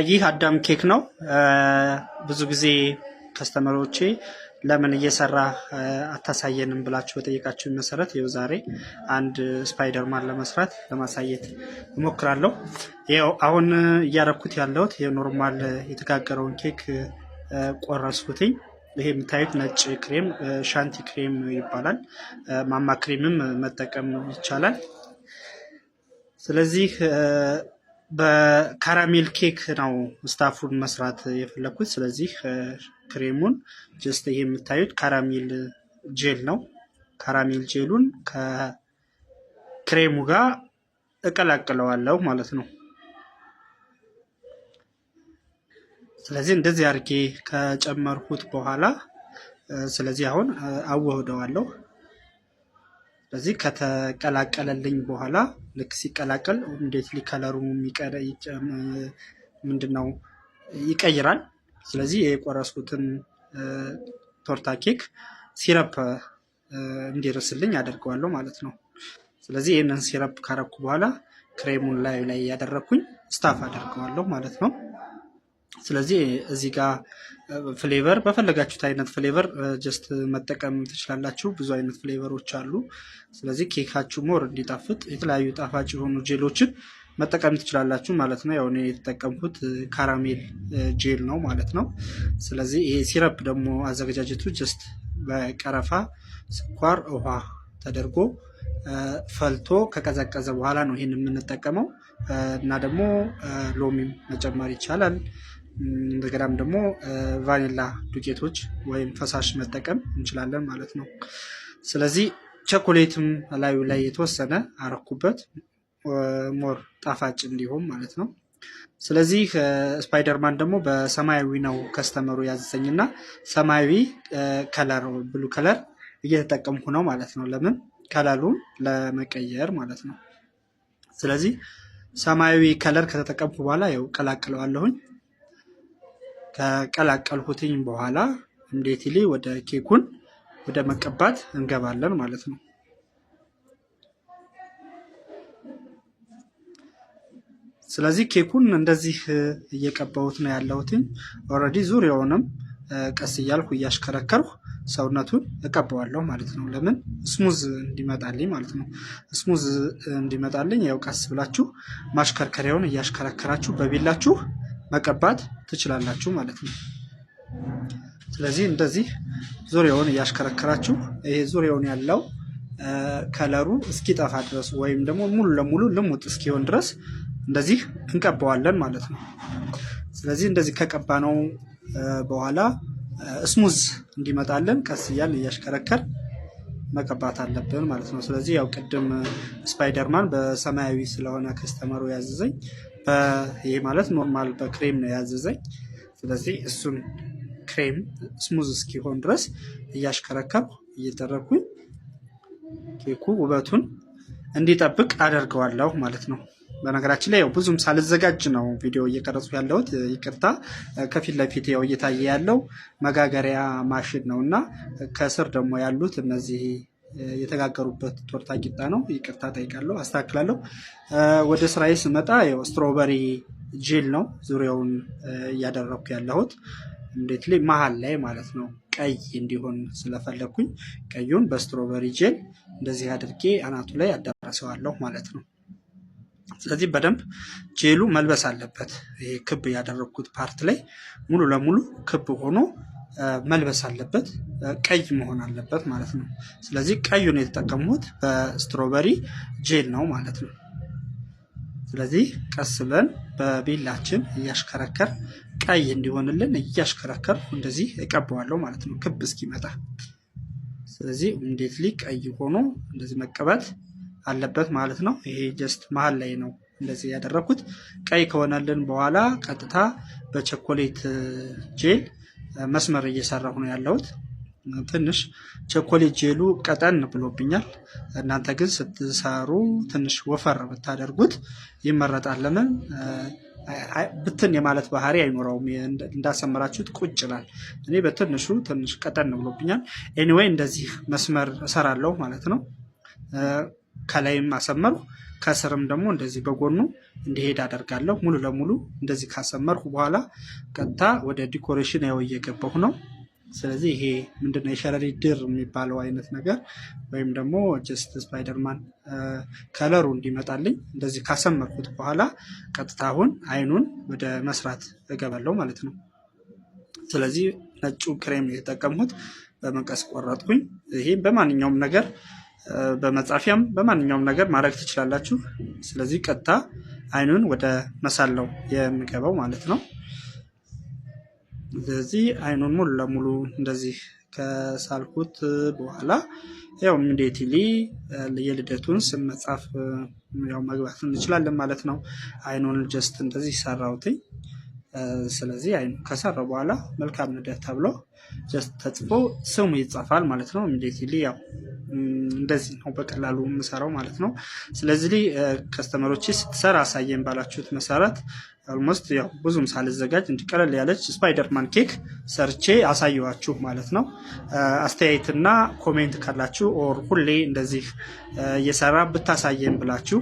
ይህ አዳም ኬክ ነው። ብዙ ጊዜ ከስተመሮቼ ለምን እየሰራ አታሳየንም ብላችሁ በጠየቃችሁ መሰረት ይኸው ዛሬ አንድ ስፓይደርማን ለማሳየት እሞክራለሁ። ይኸው አሁን እያረኩት ያለሁት የኖርማል የተጋገረውን ኬክ ቆረስኩትኝ። ይሄ የምታዩት ነጭ ክሬም ሻንቲ ክሬም ይባላል። ማማ ክሬምም መጠቀም ይቻላል። ስለዚህ በካራሜል ኬክ ነው ስታፉን መስራት የፈለኩት። ስለዚህ ክሬሙን ጀስት ይሄ የምታዩት ካራሜል ጄል ነው። ካራሜል ጄሉን ከክሬሙ ጋር እቀላቅለዋለሁ ማለት ነው። ስለዚህ እንደዚህ አድርጌ ከጨመርኩት በኋላ ስለዚህ አሁን አዋህደዋለሁ። ስለዚህ ከተቀላቀለልኝ በኋላ ልክ ሲቀላቀል እንዴት ሊከለሩ ምንድነው ይቀይራል። ስለዚህ የቆረስኩትን ቶርታ ኬክ ሲረፕ እንዲርስልኝ አደርገዋለሁ ማለት ነው። ስለዚህ ይህንን ሲረፕ ካረኩ በኋላ ክሬሙን ላይ ያደረኩኝ ስታፍ አደርገዋለሁ ማለት ነው። ስለዚህ እዚህ ጋር ፍሌቨር በፈለጋችሁት አይነት ፍሌቨር ጀስት መጠቀም ትችላላችሁ። ብዙ አይነት ፍሌቨሮች አሉ። ስለዚህ ኬካችሁ ሞር እንዲጣፍጥ የተለያዩ ጣፋጭ የሆኑ ጄሎችን መጠቀም ትችላላችሁ ማለት ነው። ያው እኔ የተጠቀምኩት ካራሜል ጄል ነው ማለት ነው። ስለዚህ ይሄ ሲረፕ ደግሞ አዘገጃጀቱ ጀስት በቀረፋ፣ ስኳር፣ ውሃ ተደርጎ ፈልቶ ከቀዘቀዘ በኋላ ነው ይሄን የምንጠቀመው እና ደግሞ ሎሚም መጨመር ይቻላል። እንደገናም ደግሞ ቫኒላ ዱቄቶች ወይም ፈሳሽ መጠቀም እንችላለን ማለት ነው። ስለዚህ ቸኮሌትም ላዩ ላይ የተወሰነ አረኩበት ሞር ጣፋጭ እንዲሆን ማለት ነው። ስለዚህ ስፓይደርማን ደግሞ በሰማያዊ ነው ከስተመሩ ያዘዘኝና ሰማያዊ ከለር ብሉ ከለር እየተጠቀምኩ ነው ማለት ነው። ለምን ከለሩን ለመቀየር ማለት ነው። ስለዚህ ሰማያዊ ከለር ከተጠቀምኩ በኋላ ያው ቀላቅለዋለሁኝ። ከቀላቀልኩትኝ በኋላ ኢሚዲየትሊ ወደ ኬኩን ወደ መቀባት እንገባለን ማለት ነው። ስለዚህ ኬኩን እንደዚህ እየቀባሁት ነው ያለሁትኝ። ኦልሬዲ ዙሪያውንም ቀስ እያልኩ እያሽከረከርኩ ሰውነቱን እቀባዋለሁ ማለት ነው። ለምን ስሙዝ እንዲመጣልኝ ማለት ነው። ስሙዝ እንዲመጣልኝ ያው ቀስ ብላችሁ ማሽከርከሪያውን እያሽከረከራችሁ በቢላችሁ መቀባት ትችላላችሁ ማለት ነው። ስለዚህ እንደዚህ ዙሪያውን እያሽከረከራችሁ ይሄ ዙሪያውን ያለው ከለሩ እስኪጠፋ ድረስ ወይም ደግሞ ሙሉ ለሙሉ ልሙጥ እስኪሆን ድረስ እንደዚህ እንቀባዋለን ማለት ነው። ስለዚህ እንደዚህ ከቀባነው በኋላ ስሙዝ እንዲመጣልን ቀስ እያልን እያሽከረከር መቀባት አለብን ማለት ነው። ስለዚህ ያው ቅድም ስፓይደርማን በሰማያዊ ስለሆነ ከስተመሩ ያዘዘኝ ይሄ ማለት ኖርማል በክሬም ነው ያዘዘኝ። ስለዚህ እሱን ክሬም ስሙዝ እስኪሆን ድረስ እያሽከረከርኩ እየደረኩኝ ኬኩ ውበቱን እንዲጠብቅ አደርገዋለሁ ማለት ነው። በነገራችን ላይ ያው ብዙም ሳልዘጋጅ ነው ቪዲዮ እየቀረጹ ያለሁት። ይቅርታ ከፊት ለፊት ያው እየታየ ያለው መጋገሪያ ማሽን ነው እና ከስር ደግሞ ያሉት እነዚህ የተጋገሩበት ቶርታ ቂጣ ነው። ይቅርታ ጠይቃለሁ፣ አስተካክላለሁ። ወደ ስራዬ ስመጣ ያው ስትሮበሪ ጄል ነው ዙሪያውን እያደረኩ ያለሁት እንዴት ላይ መሀል ላይ ማለት ነው። ቀይ እንዲሆን ስለፈለኩኝ ቀዩን በስትሮበሪ ጄል እንደዚህ አድርጌ አናቱ ላይ አዳረሰዋለሁ ማለት ነው። ስለዚህ በደንብ ጄሉ መልበስ አለበት። ይሄ ክብ ያደረኩት ፓርት ላይ ሙሉ ለሙሉ ክብ ሆኖ መልበስ አለበት። ቀይ መሆን አለበት ማለት ነው። ስለዚህ ቀዩን የተጠቀሙት በስትሮበሪ ጄል ነው ማለት ነው። ስለዚህ ቀስ ብለን በቢላችን እያሽከረከር ቀይ እንዲሆንልን እያሽከረከር እንደዚህ እቀባዋለሁ ማለት ነው፣ ክብ እስኪመጣ። ስለዚህ እንዴት ቀይ ሆኖ እንደዚህ መቀባት አለበት ማለት ነው። ይሄ ጀስት መሀል ላይ ነው እንደዚህ ያደረኩት። ቀይ ከሆነልን በኋላ ቀጥታ በቸኮሌት ጄል መስመር እየሰራሁ ነው ያለሁት። ትንሽ ቸኮሌት ጄሉ ቀጠን ብሎብኛል። እናንተ ግን ስትሰሩ ትንሽ ወፈር ብታደርጉት ይመረጣል። ለምን ብትን የማለት ባህሪ አይኖረውም። እንዳሰመራችሁት ቁጭ ይላል። እኔ በትንሹ ትንሽ ቀጠን ብሎብኛል። ኤኒዌይ እንደዚህ መስመር እሰራለሁ ማለት ነው። ከላይም አሰመሩ ከስርም ደግሞ እንደዚህ በጎኑ እንዲሄድ አደርጋለሁ። ሙሉ ለሙሉ እንደዚህ ካሰመርኩ በኋላ ቀጥታ ወደ ዲኮሬሽን ያው እየገባሁ ነው። ስለዚህ ይሄ ምንድነው የሸረሪት ድር የሚባለው አይነት ነገር ወይም ደግሞ ጀስት ስፓይደርማን ከለሩ እንዲመጣልኝ እንደዚህ ካሰመርኩት በኋላ ቀጥታ አሁን አይኑን ወደ መስራት እገባለሁ ማለት ነው። ስለዚህ ነጩ ክሬም የተጠቀምኩት በመቀስ ቆረጥኩኝ። ይሄ በማንኛውም ነገር በመጻፊያም በማንኛውም ነገር ማድረግ ትችላላችሁ። ስለዚህ ቀጥታ አይኑን ወደ መሳለው የምገባው ማለት ነው። ስለዚህ አይኑን ሙሉ ለሙሉ እንደዚህ ከሳልኩት በኋላ ያው ኢሚዲየትሊ የልደቱን ስም መጻፍ ያው መግባት እንችላለን ማለት ነው። አይኑን ጀስት እንደዚህ ሰራውትኝ። ስለዚህ አይኑ ከሰራው በኋላ መልካም ልደት ተብሎ ጀስት ተጽፎ ስሙ ይጻፋል ማለት ነው። ኢሚዲየትሊ ያው እንደዚህ ነው በቀላሉ የምሰራው ማለት ነው። ስለዚህ ከስተመሮቼ ስትሰራ አሳየን ባላችሁት መሰረት ኦልሞስት ያው ብዙም ሳልዘጋጅ እንዲቀለል ያለች ስፓይደርማን ኬክ ሰርቼ አሳየዋችሁ ማለት ነው። አስተያየትና ኮሜንት ካላችሁ ኦር ሁሌ እንደዚህ እየሰራ ብታሳየን ብላችሁ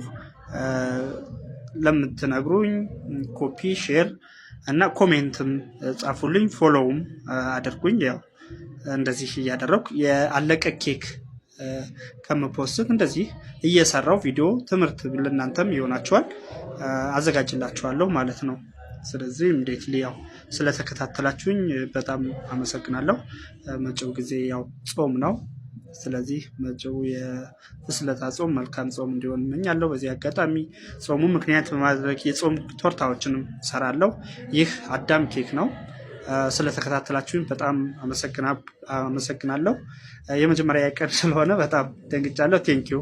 ለምትነግሩኝ ኮፒ፣ ሼር እና ኮሜንትም ጻፉልኝ፣ ፎሎውም አድርጉኝ። ያው እንደዚህ እያደረኩ የአለቀ ኬክ ከምፖስት እንደዚህ እየሰራው ቪዲዮ ትምህርት ለእናንተም ይሆናችኋል አዘጋጅላችኋለሁ ማለት ነው። ስለዚህ እንዴት ያው ስለተከታተላችሁኝ በጣም አመሰግናለሁ። መጪው ጊዜ ያው ጾም ነው። ስለዚህ መጪው የፍስለታ ጾም መልካም ጾም እንዲሆን እመኛለሁ። በዚህ አጋጣሚ ጾሙ ምክንያት በማድረግ የጾም ቶርታዎችንም ሰራለሁ። ይህ አዳም ኬክ ነው። ስለተከታተላችሁኝ በጣም አመሰግናለሁ። የመጀመሪያ ቀን ስለሆነ በጣም ደንግጫለሁ። ቴንኪው።